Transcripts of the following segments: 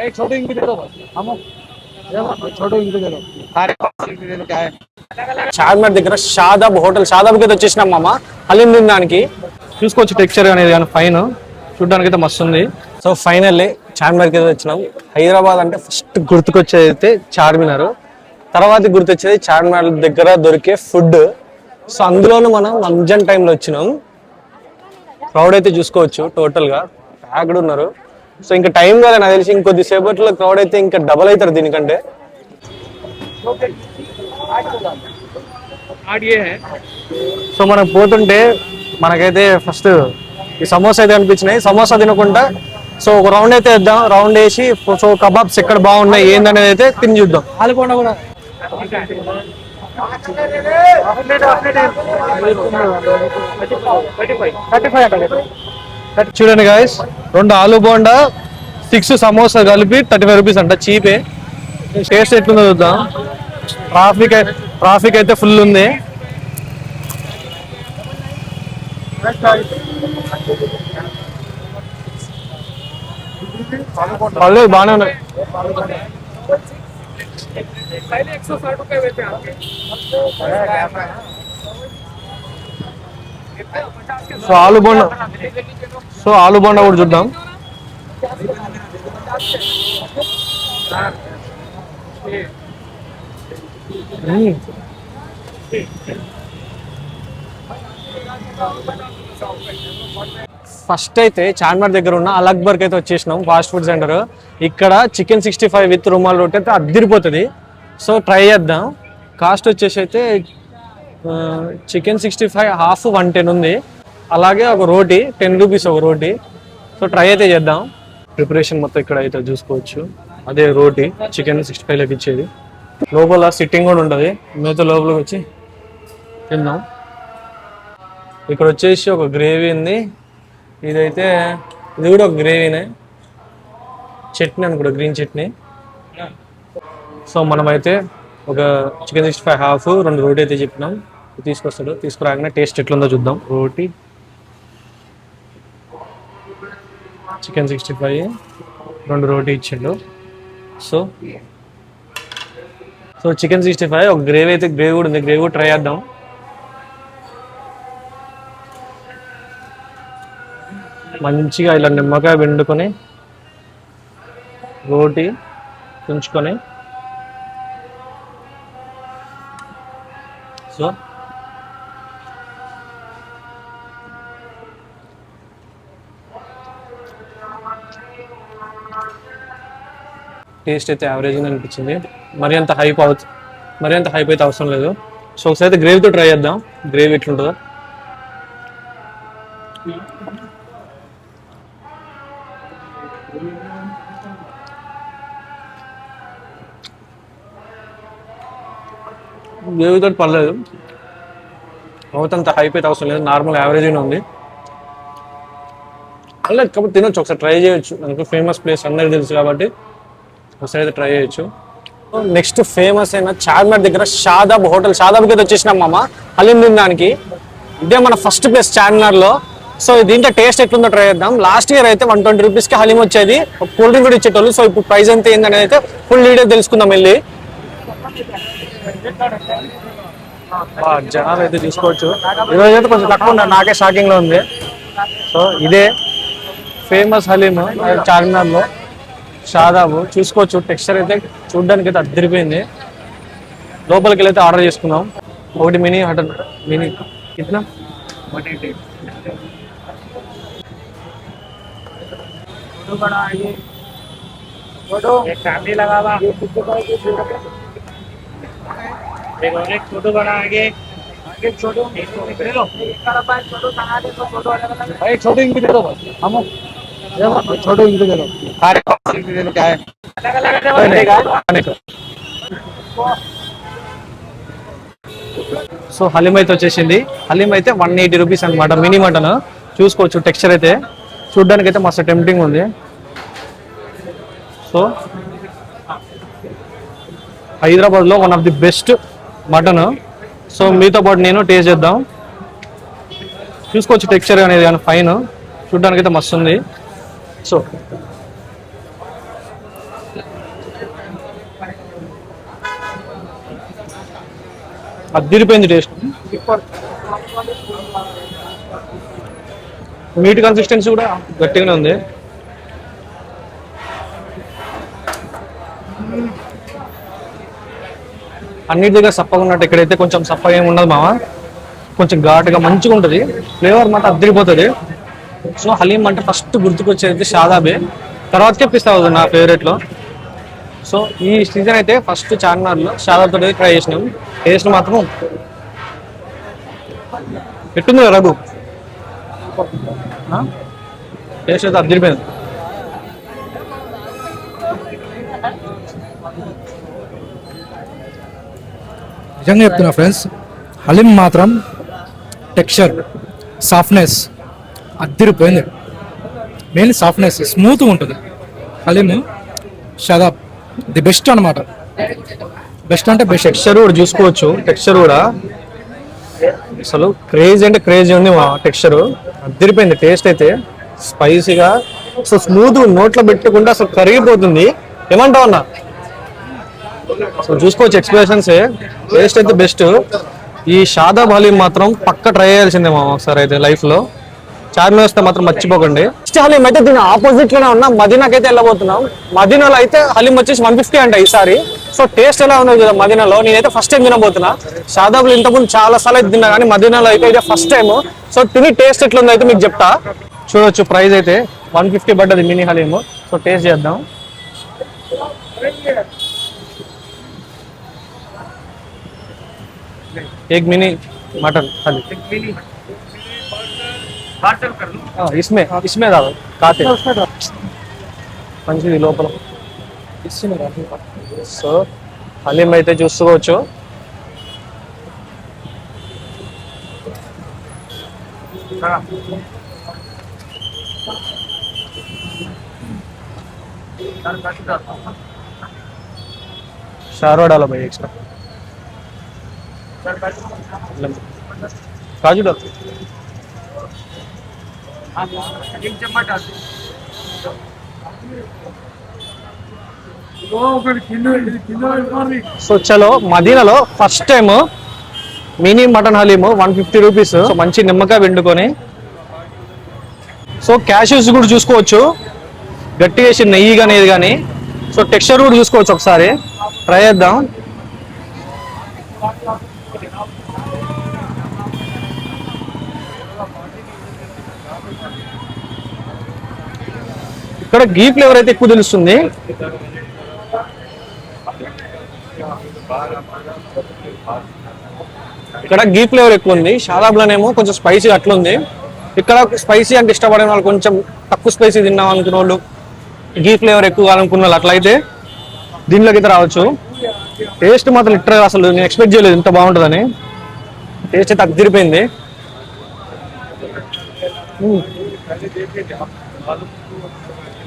एक छोटे इंक दे दो बस हम छोटे इंक दे दो सारे दे दो क्या है చార్మినార్ దగ్గర షాదాబ్ హోటల్ షాదాబ్కి అయితే వచ్చేసినాం మామ హలీం తినడానికి చూసుకోవచ్చు టెక్స్చర్ అనేది కానీ ఫైన్ చూడడానికి అయితే మస్తు ఉంది సో ఫైనల్లీ చార్మినార్కి అయితే వచ్చినాం హైదరాబాద్ అంటే ఫస్ట్ గుర్తుకొచ్చేది అయితే చార్మినార్ తర్వాత గుర్తొచ్చేది చార్మినార్ దగ్గర దొరికే ఫుడ్ సో అందులోనూ మనం రంజాన్ టైంలో వచ్చినాం క్రౌడ్ అయితే చూసుకోవచ్చు టోటల్ గా ప్యాక్డ్ ఉన్నారు సో ఇంకా టైం కాదు నాకు తెలిసి ఇంకొద్దిసేపట్లో క్రౌడ్ అయితే ఇంకా డబల్ అవుతారు దీనికంటే సో మనం పోతుంటే మనకైతే ఫస్ట్ ఈ సమోసా అయితే అనిపించినాయి సమోసా తినకుండా సో ఒక రౌండ్ అయితే వేద్దాం రౌండ్ వేసి సో కబాబ్స్ ఎక్కడ బాగున్నాయి ఏందనేది అయితే తిని చూద్దాం ఆలుకొండ కూడా చూడండి గాయస్ 2 ఆలు బోండా 6 సమోసా కలిపి 35 రూపీస్ అంట చీపే టేస్ట్ ఎట్లుందో చూద్దాం ట్రాఫిక్ అయితే ఫుల్ ఉంది పర్లేదు బాగానే ఉన్నాయి సో ఆలు బోండా కూడా చూద్దాం ఫస్ట్ అయితే చార్మినార్ దగ్గర ఉన్న అల్ అక్బర్కి అయితే వచ్చేసినాం ఫాస్ట్ ఫుడ్ సెంటర్ ఇక్కడ చికెన్ 65 విత్ రుమాల్ రోటీ అయితే అద్దిరిపోతుంది సో ట్రై చేద్దాం కాస్ట్ వచ్చేసి అయితే చికెన్ 65 హాఫ్ 110 ఉంది అలాగే ఒక రోటీ 10 రూపీస్ ఒక రోటీ సో ట్రై అయితే చేద్దాం ప్రిపరేషన్ మొత్తం ఇక్కడ అయితే చూసుకోవచ్చు అదే రోటీ చికెన్ 65 ఇచ్చేది లోపల సిట్టింగ్ కూడా ఉంటుంది మేతో లోపలికి వచ్చి తిందాం ఇక్కడ వచ్చేసి ఒక గ్రేవీ ఉంది ఇది కూడా ఒక గ్రేవీనే చట్నీ అనుకుంటా గ్రీన్ చట్నీ సో మనమైతే ఒక చికెన్ 65 హాఫ్ 2 రోటీ అయితే చెప్పినాం తీసుకొస్తాడు తీసుకురాగానే టేస్ట్ ఎట్లుందో చూద్దాం రోటీ చికెన్ 65 2 రోటీ ఇచ్చిండు సో చికెన్ 65 ఒక గ్రేవీ కూడా ఉంది గ్రేవీ కూడా ట్రై చేద్దాం మంచిగా ఇలా నిమ్మకాయ పిండుకొని రోటీ తుంచుకొని సో టేస్ట్ అయితే యావరేజ్గా అనిపించింది మరి అంత హైప్ అయితే అవసరం లేదు సో ఒకసారి అయితే గ్రేవీతో ట్రై చేద్దాం గ్రేవీ ఎట్లుంటుందో గ్రేవీతో పర్లేదు అంత హైప్ అయితే అవసరం లేదు నార్మల్ యావరేజ్గానే ఉంది పర్లేదు కాబట్టి తినొచ్చు ఒకసారి ట్రై చేయొచ్చు నాకు ఫేమస్ ప్లేస్ అందరికీ తెలుసు కాబట్టి ఒకసారి అయితే ట్రై చేయొచ్చు నెక్స్ట్ ఫేమస్ అయిన చార్మినార్ దగ్గర షాదాబ్ హోటల్ షాదాబ్కి అయితే వచ్చేసినాం మామ హలీం తినడానికి ఇదే మన ఫస్ట్ ప్లేస్ చార్మినార్లో సో దీంట్లో టేస్ట్ ఎట్లుందో ట్రై చేద్దాం లాస్ట్ ఇయర్ అయితే 120 రూపీస్కి హలీం వచ్చేది ఒక కూల్ డ్రింక్ కూడా ఇచ్చేటోళ్ళు సో ఇప్పుడు ప్రైస్ ఎంత ఏందనేది అయితే ఫుల్ డీటెయిల్ తెలుసుకుందాం వెళ్ళి జనాలు అయితే చూసుకోవచ్చు ఈరోజు అయితే కొంచెం తక్కువ ఉన్నారు నాకే షాకింగ్ లో ఉంది సో ఇదే ఫేమస్ హలీం చార్మినార్లో షాదాబు చూసుకోవచ్చు టెక్స్చర్ అయితే చూడడానికి అయితే అద్దరిపోయింది లోపలికి వెళ్ళి అయితే ఆర్డర్ చేసుకున్నాం ఒకటి మినీ హటన్ మినీ కిतना 180 फोटो एक फैमिली लगा हुआ एक फोटो बना आगे छोटो ले लो भाई छोटो इंक दे दो बस हम छोटो इंक दे दो सारे दे दो क्या है अलग సో హలీం అయితే వచ్చేసింది హలీం అయితే 180 రూపీస్ అనమాట మినీ మటన్ చూసుకోవచ్చు టెక్స్చర్ అయితే చూడడానికి అయితే మస్తు టెంప్టింగ్ ఉంది సో హైదరాబాద్లో one of the best mutton so మీతో పాటు నేను టేస్ట్ చేద్దాం చూసుకోవచ్చు టెక్స్చర్ అనేది కానీ ఫైన్ చూడడానికి అయితే మస్తు ఉంది సో అదిరిపోయింది టేస్ట్. మీట్ కన్సిస్టెన్సీ కూడా గట్టిగానే ఉంది. అన్నిటి దగ్గర సప్పగా ఉన్నట్టు ఇక్కడైతే కొంచెం సప్పగా ఏమి ఉండదు మామ, కొంచెం ఘాటుగా మంచిగా ఉంటుంది. ఫ్లేవర్ మాత్రం అద్దరిపోతుంది. సో హలీం అంటే ఫస్ట్ గుర్తుకొచ్చేది షాదాబే, తర్వాతకే పిస్తా అవుతుంది నా ఫేవరెట్లో. సో ఈ సీజన్ అయితే ఫస్ట్ చార్మినార్లో షాదాబ్ తోటి ట్రై చేసినాం. టేస్ట్ మాత్రం ఎట్టుంది రఘు? టేస్ట్ అయితే అద్దరిపోయింది. నిజంగా చెప్తున్నా ఫ్రెండ్స్, హలీం మాత్రం టెక్స్చర్, సాఫ్ట్నెస్ అద్దరిపోయింది. మెయిన్ సాఫ్ట్నెస్, స్మూత్గా ఉంటుంది హలీము. షాదాబ్ ది బెస్ట్ అనమాట. బెస్ట్ అంటే బెస్ట్. టెక్స్చర్ కూడా చూసుకోవచ్చు, టెక్స్చర్ కూడా అసలు క్రేజీ అంటే క్రేజీ ఉంది మా టెక్స్చర్. అద్దరిపోయింది టేస్ట్ అయితే, స్పైసీగా సో స్మూత్ నోట్లో పెట్టుకుంటే అసలు కరిగిపోతుంది. ఏమంటావు అన్న? సో చూసుకోవచ్చు ఎక్స్ప్రెషన్స్. టేస్ట్ అయితే బెస్ట్. ఈ షాదాబ్ హలీం మాత్రం పక్క ట్రై చేయాల్సిందే మా ఒకసారి అయితే లైఫ్ లో. చార్మినార్ వస్తే మాత్రం మర్చిపోకండి. నెక్స్ట్ హలీం అయితే దీని ఆపోజిట్ లోనే ఉన్నా మదీనాకి అయితే వెళ్ళబోతున్నాం. మదీనాలో అయితే హలీం వచ్చేసి 150 అంట ఈసారి. సో టేస్ట్ ఎలా ఉంది కదా మదీనాలో, నేనైతే ఫస్ట్ టైం తినబోతున్నా. షాదాబ్లో ఇంతకుముందు చాలా సార్లు అయితే తిన్నా, కానీ మదీనాలో అయితే ఇదే ఫస్ట్ టైం. సో తిని టేస్ట్ ఎట్లుందో అయితే మీకు చెప్తా. చూడొచ్చు ప్రైస్ అయితే 150 పడ్డది మినీ హలీము. సో టేస్ట్ చేద్దాం. एक मिनी मटन थाली इसमें इसमें दादा काते మంచిది లోపల. సో హలీం అయితే చూసుకోవచ్చు. शारो डालो भाई एक्स्ट्रा काजू डाल. సో చలో మదీనాలో first time mini mutton haleem 150 rupees. So మంచి నిమ్మకాయ వండుకొని, సో క్యాష్యూస్ కూడా చూసుకోవచ్చు, గట్టిగా వేసి నెయ్యి కానీ ఏది కానీ. సో టెక్స్చర్ కూడా చూసుకోవచ్చు, ఒకసారి ట్రై చేద్దాం. ఇక్కడ గీ ఫ్లేవర్ అయితే ఎక్కువ తెలుస్తుంది. ఇక్కడ గీ ఫ్లేవర్ ఎక్కువ ఉంది. షాదాబ్లోనేమో కొంచెం స్పైసీ అట్లుంది. ఇక్కడ స్పైసీ అంటే ఇష్టపడే వాళ్ళు, కొంచెం తక్కువ స్పైసీ తిన్నాం అనుకున్న వాళ్ళు, గీ ఫ్లేవర్ ఎక్కువ కావాలనుకున్న వాళ్ళు అట్లయితే దీనిలోకి అయితే రావచ్చు. టేస్ట్ మాత్రం లిటరల్ అసలు నేను ఎక్స్పెక్ట్ చేయలేదు ఇంత బాగుంటుందని. టేస్ట్ అయితే అదిరిపోయింది.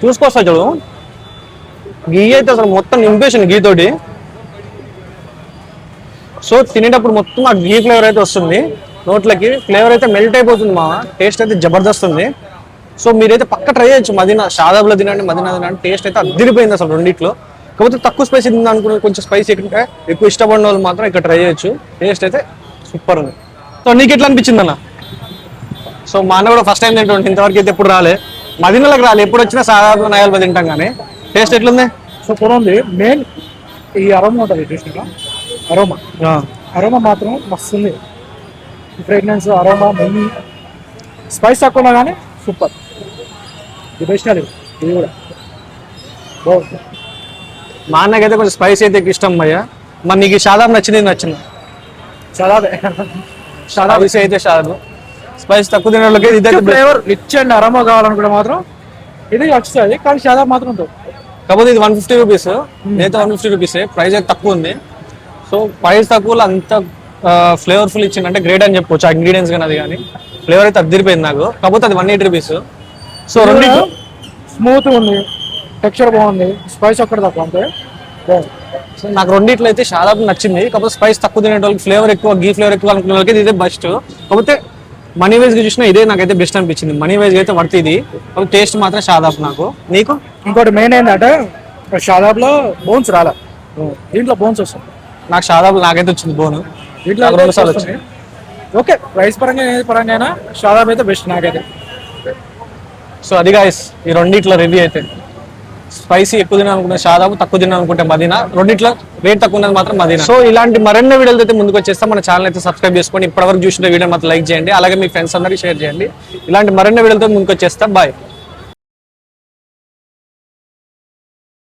చూసుకొస్తా చూడు, గీ అయితే అసలు మొత్తం నింపేసింది గీ తోటి. సో తినేటప్పుడు మొత్తం ఆ గీ ఫ్లేవర్ అయితే వస్తుంది నోట్లకి. ఫ్లేవర్ అయితే మెల్ట్ అయిపోతుంది మా. టేస్ట్ అయితే జబర్దస్త్ ఉంది. సో మీరైతే పక్క ట్రై చేయొచ్చు. మదీనా షాదాబ్లో తినండి, మదీనా తినండి. టేస్ట్ అయితే అదిరిపోయింది అసలు రెండిట్లో. కాకపోతే తక్కువ స్పైసీ తిందా అనుకున్న, కొంచెం స్పైసీ ఎక్కువ ఇష్టపడిన వాళ్ళు మాత్రం ఇక్కడ ట్రై చేయొచ్చు. టేస్ట్ అయితే సూపర్ ఉంది. సో నీకు ఎట్లా అనిపించింది అన్న? సో మా అన్న కూడా ఫస్ట్ టైం తింటుంటే, ఇంతవరకు అయితే ఎప్పుడు రాలే, మదీనాలకు రాలే. ఎప్పుడు వచ్చినా సాధారణ నయాలు తింటాం, కానీ టేస్ట్ ఎట్లుంది? సూపర్ ఉంది. మెయిన్ ఈ అరోమా ఉంటుంది, టేస్ట్ అరోమా మాత్రం మస్తు ఉంది. ఫ్రేగ్రెన్స్, అరోమా, నెయ్యి, స్పైస్ తక్కువ కానీ సూపర్. ఇది బెస్ట్ అది. ఇది కూడా బాగుంది. మా అన్నకైతే కొంచెం స్పైస్ అయితే ఇష్టం భయ్య. మరి నీకు షాదాబ్ నచ్చింది? నచ్చింది షాదాబ్ అయితే షాదాబ్. స్పైస్ తక్కువ తినే వాళ్ళకి ఇదైతే ఫ్లేవర్ రిచ్ అండ్ అరోమా కావాలనుకుంటే మాత్రం ఇది నచ్చుతుంది, కానీ షాదాబ్ మాత్రం ఉంటుంది. కాకపోతే ఇది 150 రూపీస్, నేనైతే 150 రూపీస్. ప్రైస్ అయితే తక్కువ ఉంది. సో ప్రైస్ తక్కువలో అంత ఫ్లేవర్ఫుల్ ఇచ్చింది అంటే గ్రేట్ అని చెప్పొచ్చు. ఆ ఇంగ్రీడియంట్స్ కానీ అది కానీ ఫ్లేవర్ అయితే అదిరిపోయింది నాకు. కాకపోతే అది 180 రూపీస్. సో రెండు స్మూత్ ఉంది, టెక్స్చర్ బాగుంది, స్పైస్ ఒక్కటి తక్కువ అంతే. సో నాకు రెండిట్లో అయితే షాదాబ్ నచ్చింది. కాకపోతే స్పైస్ తక్కువ తినే వాళ్ళకి, ఫ్లేవర్ ఎక్కువ, గీ ఫ్లేవర్ ఎక్కువ అనుకునే వాళ్ళకి ఇదే బెస్ట్. కాకపోతే మనీ వైజ్ గా చూసినా ఇదే నాకైతే బెస్ట్ అనిపించింది. మనీ వైజ్ అయితే వర్త్ ఇది. టేస్ట్ మాత్రం షాదాబ్ నాకు. నీకు ఇంకోటి మెయిన్ ఏంటంటే షాదాబ్లో బోన్స్ రాలే, దీంట్లో బోన్స్ వస్తుంది. నాకు షాదాబ్ నాకైతే వచ్చింది బోను. దీంట్లో నాకు అయితే 2 సార్లు వస్తుంది. ఓకే, ప్రైస్ పరంగా ఏది పరంగా అయినా షాదాబ్ అయితే బెస్ట్ నాకైతే. సో అది గాయస్ ఈ రెండిట్లో రివ్యూ అయితే. స్పైసీ ఎక్కువ తినాలనుకుంటే షాదాబ్, తక్కువ తినాలనుకుంటే మదీనా. రెండిట్లో రేట్ తక్కువ ఉన్నది మాత్రం మదీనా. సో ఇలాంటి మరెన్నో వీడియోలు అయితే ముందుకు వచ్చేస్తాం. మన ఛానల్ అయితే సబ్స్క్రైబ్ చేసుకోండి. ఇప్పటివరకు చూసిన వీడియో మాత్రం లైక్ చేయండి. అలాగే మీ ఫ్రెండ్స్ అందరికీ షేర్ చేయండి. ఇలాంటి మరెన్నో వీడియోలతో ముందుకు వచ్చేస్తాం. బాయ్.